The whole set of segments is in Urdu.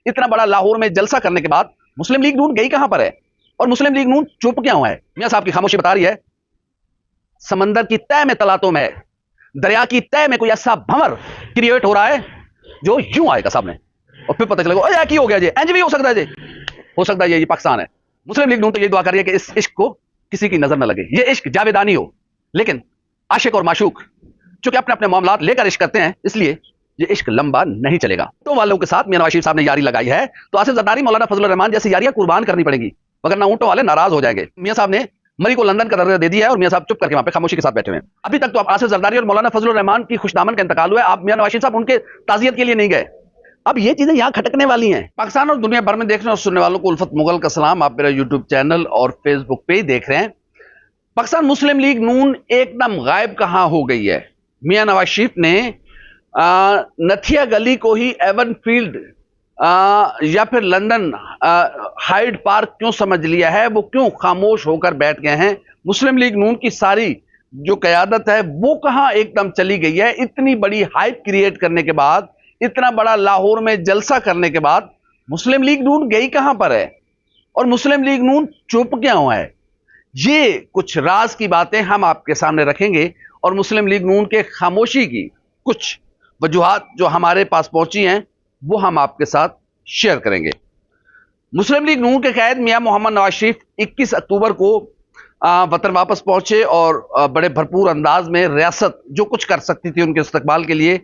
اتنا بڑا لاہور میں جلسہ کرنے کے بعد مسلم لیگ نون گئی کہاں پر ہے اور مسلم لیگ نون چپ کیوں ہے؟ میاں صاحب کی خاموشی بتا رہی ہے سمندر کی تہ میں تلاتوں میں دریا کی تہ میں کوئی ایسا بھنور کریٹ ہو رہا ہے جو یوں آئے گا سامنے اور پھر پتہ چلے گا کی ہو گیا جی اینج بھی ہو سکتا ہے جی، ہو سکتا ہے یہ پاکستان ہے۔ مسلم لیگ نون تو یہ دعا کر رہی ہے کہ اس عشق کو کسی کی نظر نہ لگے، یہ عشق جاویدانی ہو، لیکن عاشق اور معشوق چونکہ اپنے اپنے معاملات لے کر عشق کرتے ہیں اس لیے یہ عشق لمبا نہیں چلے گا۔ تو والوں کے ساتھ میاں نواز شریف صاحب نے یاری لگائی ہے تو آصف زرداری، مولانا فضل الرحمان جیسی یاریاں قربان کرنی پڑیں گی وگرنہ اونٹوں والے ناراض ہو جائیں گے۔ میاں صاحب نے مری کو لندن کا درجہ دے دیا ہے اور میاں صاحب چپ کر کے وہاں پہ خاموشی کے ساتھ بیٹھے ہوئے ہیں۔ ابھی تک تو آپ آصف زرداری اور مولانا فضل الرحمان کی خوش دامن کا انتقال ہوا ہے، آپ میاں نواز شریف صاحب ان کے تعزیت کے لیے نہیں گئے۔ اب یہ چیزیں یہاں کھٹکنے والی ہیں۔ پاکستان اور دنیا بھر میں دیکھنے اور سننے والوں کو الفت مغل کا سلام، آپ میرا یوٹیوب چینل اور فیس بک پہ دیکھ رہے ہیں۔ پاکستان مسلم لیگ نون ایک دم غائب کہاں ہو گئی ہے؟ میاں نواز شریف نے نتھیا گلی کو ہی ایون فیلڈ یا پھر لندن ہائیڈ پارک کیوں سمجھ لیا ہے؟ وہ کیوں خاموش ہو کر بیٹھ گئے ہیں؟ مسلم لیگ نون کی ساری جو قیادت ہے وہ کہاں ایک دم چلی گئی ہے؟ اتنی بڑی ہائپ کریٹ کرنے کے بعد، اتنا بڑا لاہور میں جلسہ کرنے کے بعد مسلم لیگ نون گئی کہاں پر ہے اور مسلم لیگ نون چپ کیوں ہے؟ یہ کچھ راز کی باتیں ہم آپ کے سامنے رکھیں گے اور مسلم لیگ نون کے خاموشی کی کچھ وجوہات جو ہمارے پاس پہنچی ہیں وہ ہم آپ کے ساتھ شیئر کریں گے۔ مسلم لیگ نون کے قائد میاں محمد نواز شریف 21 اکتوبر کو وطن واپس پہنچے اور بڑے بھرپور انداز میں ریاست جو کچھ کر سکتی تھی ان کے استقبال کے لیے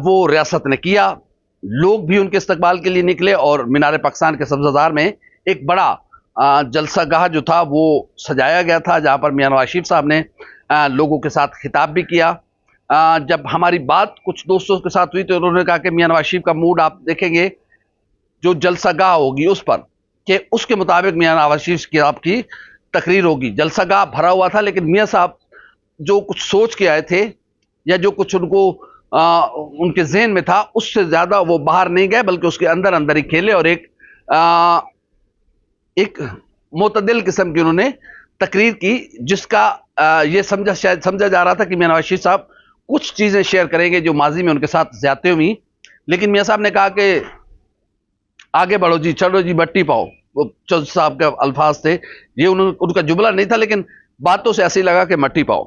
وہ ریاست نے کیا۔ لوگ بھی ان کے استقبال کے لیے نکلے اور مینار پاکستان کے سبزہ زار میں ایک بڑا جلسہ گاہ جو تھا وہ سجایا گیا تھا جہاں پر میاں نواز شریف صاحب نے لوگوں کے ساتھ خطاب بھی کیا۔ جب ہماری بات کچھ دوستوں کے ساتھ ہوئی تو انہوں نے کہا کہ میاں نواز شریف کا موڈ آپ دیکھیں گے جو جلسہ گاہ ہوگی اس پر کہ اس کے مطابق میاں نواز شریف کی آپ کی تقریر ہوگی۔ جلسہ گاہ بھرا ہوا تھا لیکن میاں صاحب جو کچھ سوچ کے آئے تھے یا جو کچھ ان کو ان کے ذہن میں تھا اس سے زیادہ وہ باہر نہیں گئے بلکہ اس کے اندر اندر ہی کھیلے اور ایک معتدل قسم کی انہوں نے تقریر کی جس کا یہ سمجھا جا رہا تھا کہ میاں نواز شریف صاحب کچھ چیزیں شیئر کریں گے جو ماضی میں ان کے ساتھ زیادتی ہوئی، لیکن میاں صاحب نے کہا کہ آگے بڑھو جی، چلو جی مٹی پاؤ، وہ چودھری صاحب کے الفاظ تھے، یہ ان کا جملہ نہیں تھا لیکن باتوں سے ایسے ہی لگا کہ مٹی پاؤ۔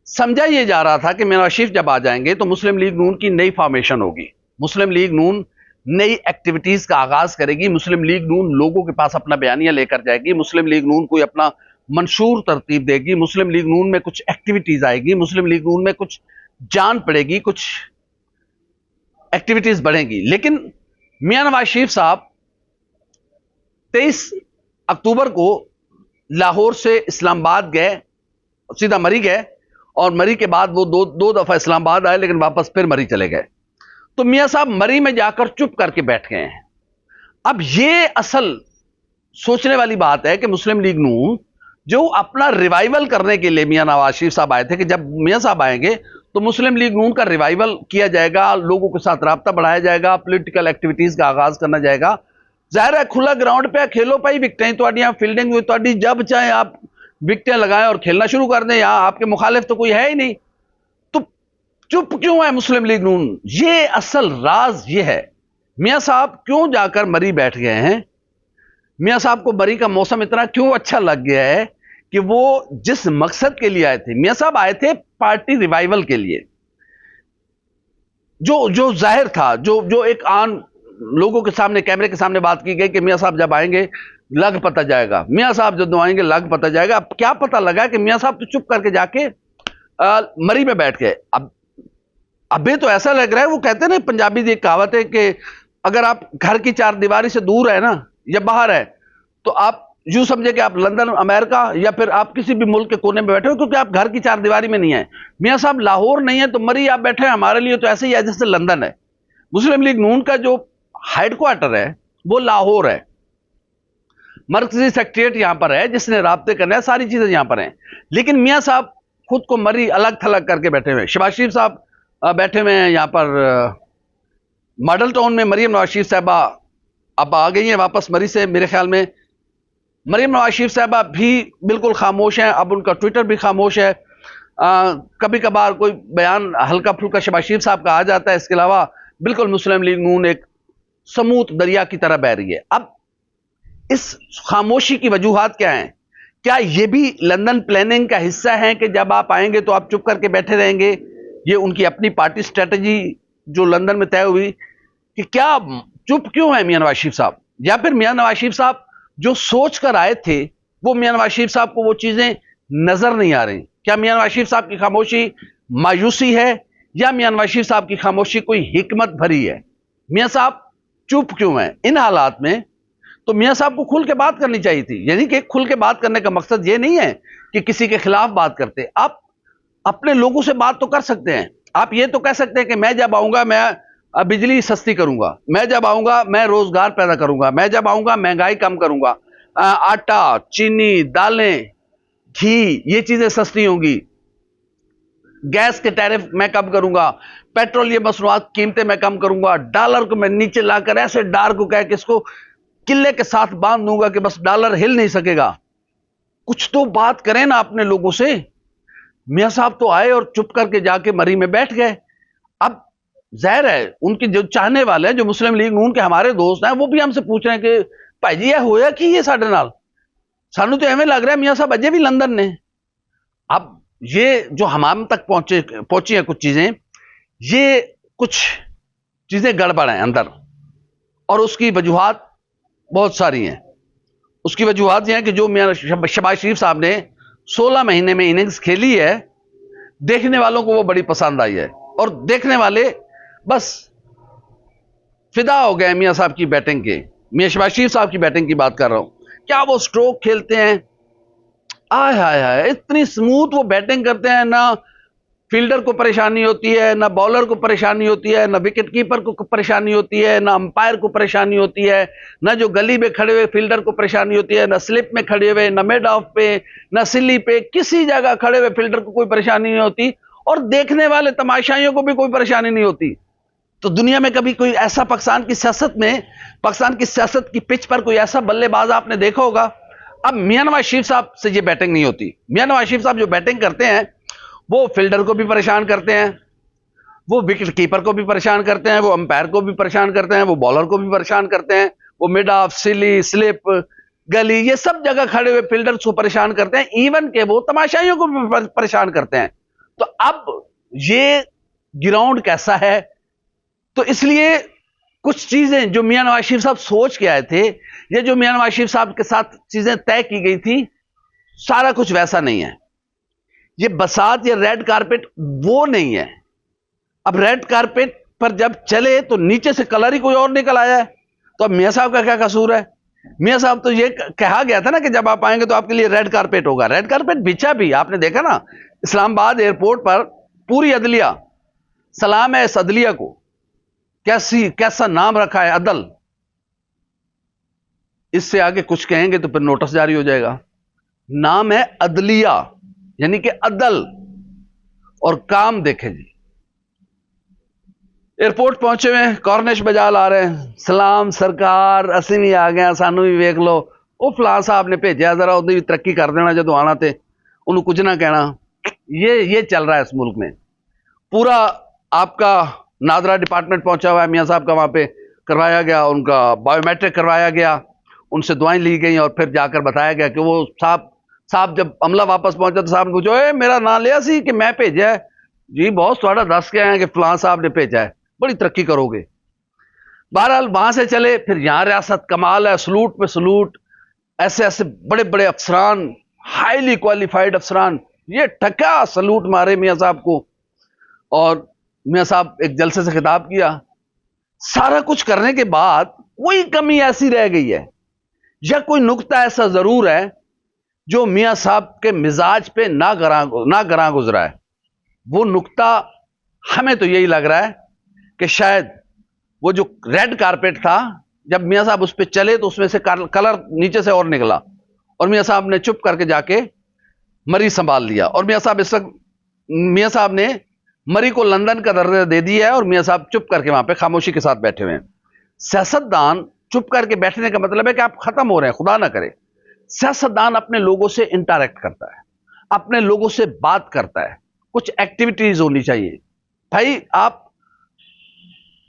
سمجھا یہ جا رہا تھا کہ میاں نواز شریف جب آ جائیں گے تو مسلم لیگ نون کی نئی فارمیشن ہوگی، مسلم لیگ نون نئی ایکٹیویٹیز کا آغاز کرے گی، مسلم لیگ نون لوگوں کے پاس اپنا بیانیہ لے کر جائے گی، مسلم لیگ نون کوئی اپنا منشور ترتیب دے گی، مسلم لیگ نون میں کچھ ایکٹیویٹیز آئے گی، مسلم لیگ نون میں کچھ جان پڑے گی، کچھ ایکٹیویٹیز بڑھیں گی۔ لیکن میاں نواز شریف صاحب 23 اکتوبر کو لاہور سے اسلام آباد گئے، سیدھا مری گئے اور مری کے بعد وہ دو دفعہ اسلام آباد آئے لیکن واپس پھر مری چلے گئے۔ تو میاں صاحب مری میں جا کر چپ کر کے بیٹھ گئے ہیں۔ اب یہ اصل سوچنے والی بات ہے کہ مسلم لیگ نون جو اپنا ریوائیول کرنے کے لیے میاں نواز شریف صاحب آئے تھے کہ جب میاں صاحب آئیں گے تو مسلم لیگ نون کا ریوائیول کیا جائے گا، لوگوں کے ساتھ رابطہ بڑھایا جائے گا، پولیٹیکل ایکٹیویٹیز کا آغاز کرنا جائے گا۔ ظاہر ہے کھلا گراؤنڈ پہ کھیلو پہ ہی وکٹیں تھوڑیاں فیلڈنگ ہوئی تھوڑی، جب چاہیں آپ وکٹیں لگائیں اور کھیلنا شروع کر دیں، یہاں آپ کے مخالف تو کوئی ہے ہی نہیں، تو چپ کیوں ہے مسلم لیگ نون؟ یہ اصل راز یہ ہے۔ میاں صاحب کیوں جا کر مری بیٹھ گئے ہیں؟ میاں صاحب کو مری کا موسم اتنا کیوں اچھا لگ گیا ہے کہ وہ جس مقصد کے لیے آئے تھے، میاں صاحب آئے تھے پارٹی ریوائیول کے لیے، جو ظاہر تھا، جو ایک عام لوگوں کے سامنے کیمرے کے سامنے بات کی گئی کہ میاں صاحب جب آئیں گے لگ پتہ جائے گا، میاں صاحب جب آئیں گے لگ پتہ جائے گا۔ اب کیا پتہ لگا کہ میاں صاحب تو چپ کر کے جا کے مری میں بیٹھ گئے۔ ابھی تو ایسا لگ رہا ہے، وہ کہتے ہیں نا پنجابی دی ایک کہاوت ہے کہ اگر آپ گھر کی چار دیواری سے دور ہے نا یا باہر ہے تو آپ یوں سمجھے کہ آپ لندن، امریکہ یا پھر آپ کسی بھی ملک کے کونے میں بیٹھے ہو کیونکہ آپ گھر کی چار دیواری میں نہیں ہیں۔ میاں صاحب لاہور نہیں ہے تو مری آپ بیٹھے ہیں، ہمارے لیے تو ایسے ہی ہے جیسے لندن ہے۔ مسلم لیگ نون کا جو ہیڈ کوارٹر ہے وہ لاہور ہے، مرکزی سیکریٹریٹ یہاں پر ہے جس نے رابطے کرنا ہے، ساری چیزیں یہاں پر ہیں، لیکن میاں صاحب خود کو مری الگ تھلگ کر کے بیٹھے ہوئے۔ شہباز شریف صاحب بیٹھے ہوئے ہیں یہاں پر ماڈل ٹاؤن میں، مریم نواز شریف صاحبہ اب آ گئی ہیں واپس مری سے، میرے خیال میں مریم نواز شریف صاحبہ بھی بالکل خاموش ہیں، اب ان کا ٹویٹر بھی خاموش ہے، کبھی کبھار کوئی بیان ہلکا پھلکا شہباز شریف صاحب کا آ جاتا ہے، اس کے علاوہ بالکل مسلم لیگ نون ایک سموت دریا کی طرح بہ رہی ہے. اب اس خاموشی کی وجوہات کیا ہیں؟ کیا یہ بھی لندن پلاننگ کا حصہ ہیں کہ جب آپ آئیں گے تو آپ چپ کر کے بیٹھے رہیں گے؟ یہ ان کی اپنی پارٹی سٹریٹجی جو لندن میں طے ہوئی کہ کیا چپ کیوں ہیں میاں نواز شریف صاحب؟ یا پھر میاں نواز شریف صاحب جو سوچ کر آئے تھے وہ میاں نواز شریف صاحب کو وہ چیزیں نظر نہیں آ رہی؟ کیا میاں نواز شریف صاحب کی خاموشی مایوسی ہے یا میاں نواز شریف صاحب کی خاموشی کوئی حکمت بھری ہے؟ میاں صاحب چپ کیوں ہیں ان حالات میں؟ تو میاں صاحب کو کھل کے بات کرنی چاہیے تھی. یعنی کہ کھل کے بات کرنے کا مقصد یہ نہیں ہے کہ کسی کے خلاف بات کرتے. آپ اپنے لوگوں سے بات تو کر سکتے ہیں. آپ یہ تو کہہ سکتے ہیں کہ میں جب آؤں گا میں بجلی سستی کروں گا، میں جب آؤں گا میں روزگار پیدا کروں گا، میں جب آؤں گا مہنگائی کم کروں گا، آٹا، چینی، دالیں، گھی یہ چیزیں سستی ہوں گی، گیس کے ٹیرف میں کم کروں گا، پیٹرولیم مصنوعات قیمتیں میں کم کروں گا، ڈالر کو میں نیچے لا کر ایسے ڈار کو کہہ کہ اس کو قلعے کے ساتھ باندھ دوں گا کہ بس ڈالر ہل نہیں سکے گا. کچھ تو بات کریں نا اپنے لوگوں سے. میاں صاحب تو آئے اور چپ کر کے جا کے مری میں بیٹھ گئے. اب ظاہر ہے ان کے جو چاہنے والے ہیں، جو مسلم لیگ نون کے ہمارے دوست ہیں، وہ بھی ہم سے پوچھ رہے ہیں کہ بھائی جی یہ ہویا کی یہ ساڈے نال؟ سانو تو ایویں لگ رہا ہے میاں صاحب اجے بھی لندن نے. اب یہ جو ہمام تک پہنچی ہیں کچھ چیزیں، یہ کچھ چیزیں گڑبڑ ہیں اندر، اور اس کی وجوہات بہت ساری ہیں. اس کی وجوہات یہ ہیں کہ جو میاں شہباز شریف صاحب نے 16 مہینے میں اننگز کھیلی ہے، دیکھنے والوں کو وہ بڑی پسند آئی ہے، اور دیکھنے والے بس فدا ہو گئے میاں صاحب کی بیٹنگ کے. میاں شہباز شریف صاحب کی بیٹنگ کی بات کر رہا ہوں. کیا وہ سٹروک کھیلتے ہیں، آئے ہائے ہائے اتنی سموتھ وہ بیٹنگ کرتے ہیں، نہ فیلڈر کو پریشانی ہوتی ہے، نہ بالر کو پریشانی ہوتی ہے، نہ وکٹ کیپر کو پریشانی ہوتی ہے، نہ امپائر کو پریشانی ہوتی ہے، نہ جو گلی میں کھڑے ہوئے فیلڈر کو پریشانی ہوتی ہے، نہ سلپ میں کھڑے ہوئے، نہ میڈ آف پہ، نہ سلی پہ، کسی جگہ کھڑے ہوئے فیلڈر کو کوئی پریشانی نہیں ہوتی، اور دیکھنے والے تماشائیوں کو بھی کوئی پریشانی نہیں ہوتی. تو دنیا میں کبھی کوئی ایسا پاکستان کی سیاست کی پچ پر کوئی ایسا بلے باز آپ نے دیکھا ہوگا؟ اب میاں نواز شریف صاحب سے یہ بیٹنگ نہیں ہوتی. میاں نواز شریف صاحب جو بیٹنگ کرتے ہیں وہ فیلڈر کو بھی پریشان کرتے ہیں، وہ وکٹ کیپر کو بھی پریشان کرتے ہیں، وہ امپائر کو بھی پریشان کرتے ہیں، وہ بالر کو بھی پریشان کرتے ہیں، وہ مڈ آف، سلی، سلپ، گلی، یہ سب جگہ کھڑے ہوئے فیلڈرز کو پریشان کرتے ہیں، ایون کہ وہ تماشائیوں کو بھی پریشان کرتے ہیں. تو اب یہ گراؤنڈ کیسا ہے؟ تو اس لیے کچھ چیزیں جو میاں نواز شریف صاحب سوچ کے آئے تھے، یا جو میاں نواز شریف صاحب کے ساتھ چیزیں طے کی گئی تھی، سارا کچھ ویسا نہیں ہے. یہ بساط یا ریڈ کارپٹ وہ نہیں ہے. اب ریڈ کارپٹ پر جب چلے تو نیچے سے کلر ہی کوئی اور نکل آیا ہے. تو اب میاں صاحب کا کیا قصور ہے؟ میاں صاحب تو یہ کہا گیا تھا نا کہ جب آپ آئیں گے تو آپ کے لیے ریڈ کارپٹ ہوگا. ریڈ کارپٹ بچھا بھی، آپ نے دیکھا نا اسلام آباد ایئرپورٹ پر پوری عدلیہ، سلام ہے اس عدلیہ کو، کیسا نام رکھا ہے، عدل. اس سے آگے کچھ کہیں گے تو پھر نوٹس جاری ہو جائے گا. نام ہے عدلیہ، یعنی کہ عدل، اور کام دیکھیں جی. ایئرپورٹ پہنچے ہوئے کارنش بجا لا رہے ہیں، سلام سرکار اسی بھی آ گیا، سانو بھی ویک لو. وہ فلاں صاحب نے بھیجا، ذرا ادھر بھی ترقی کر دینا، جدو آنا تے انہوں کچھ نہ کہنا. یہ چل رہا ہے اس ملک میں. پورا آپ کا نادرا ڈپارٹمنٹ پہنچا ہوا ہے میاں صاحب کا، وہاں پہ کروایا گیا ان کا بایو میٹرک، کروایا گیا، ان سے دعائیں لی گئیں، اور پھر جا کر بتایا گیا کہ وہ صاحب جب عملہ واپس پہنچا تو صاحب نے پوچھا اے میرا نام لیا سی کہ میں بھیجا ہے؟ جی بہت تھوڑا دس کے ہیں کہ فلاں صاحب نے بھیجا ہے، بڑی ترقی کرو گے. بہرحال وہاں سے چلے، پھر یہاں ریاست کمال ہے، سلوٹ پہ سلوٹ، ایسے بڑے بڑے افسران، ہائیلی کوالیفائڈ افسران، یہ ٹھکا سلوٹ مارے میاں صاحب کو. اور میاں صاحب ایک جلسے سے خطاب کیا. سارا کچھ کرنے کے بعد کوئی کمی ایسی رہ گئی ہے یا کوئی نقطہ ایسا ضرور ہے جو میاں صاحب کے مزاج پہ نہ گراں گزرا ہے. وہ نقطہ ہمیں تو یہی لگ رہا ہے کہ شاید وہ جو ریڈ کارپٹ تھا، جب میاں صاحب اس پہ چلے تو اس میں سے کلر نیچے سے اور نکلا، اور میاں صاحب نے چپ کر کے جا کے مری سنبھال لیا. اور میاں صاحب اس وقت میاں صاحب نے مری کو لندن کا درجہ دے دیا ہے، اور میاں صاحب چپ کر کے وہاں پہ خاموشی کے ساتھ بیٹھے ہوئے ہیں. سیاستدان چپ کر کے بیٹھنے کا مطلب ہے کہ آپ ختم ہو رہے ہیں، خدا نہ کرے. سیاستدان اپنے لوگوں سے انٹریکٹ کرتا ہے، اپنے لوگوں سے بات کرتا ہے، کچھ ایکٹیویٹیز ہونی چاہیے. بھائی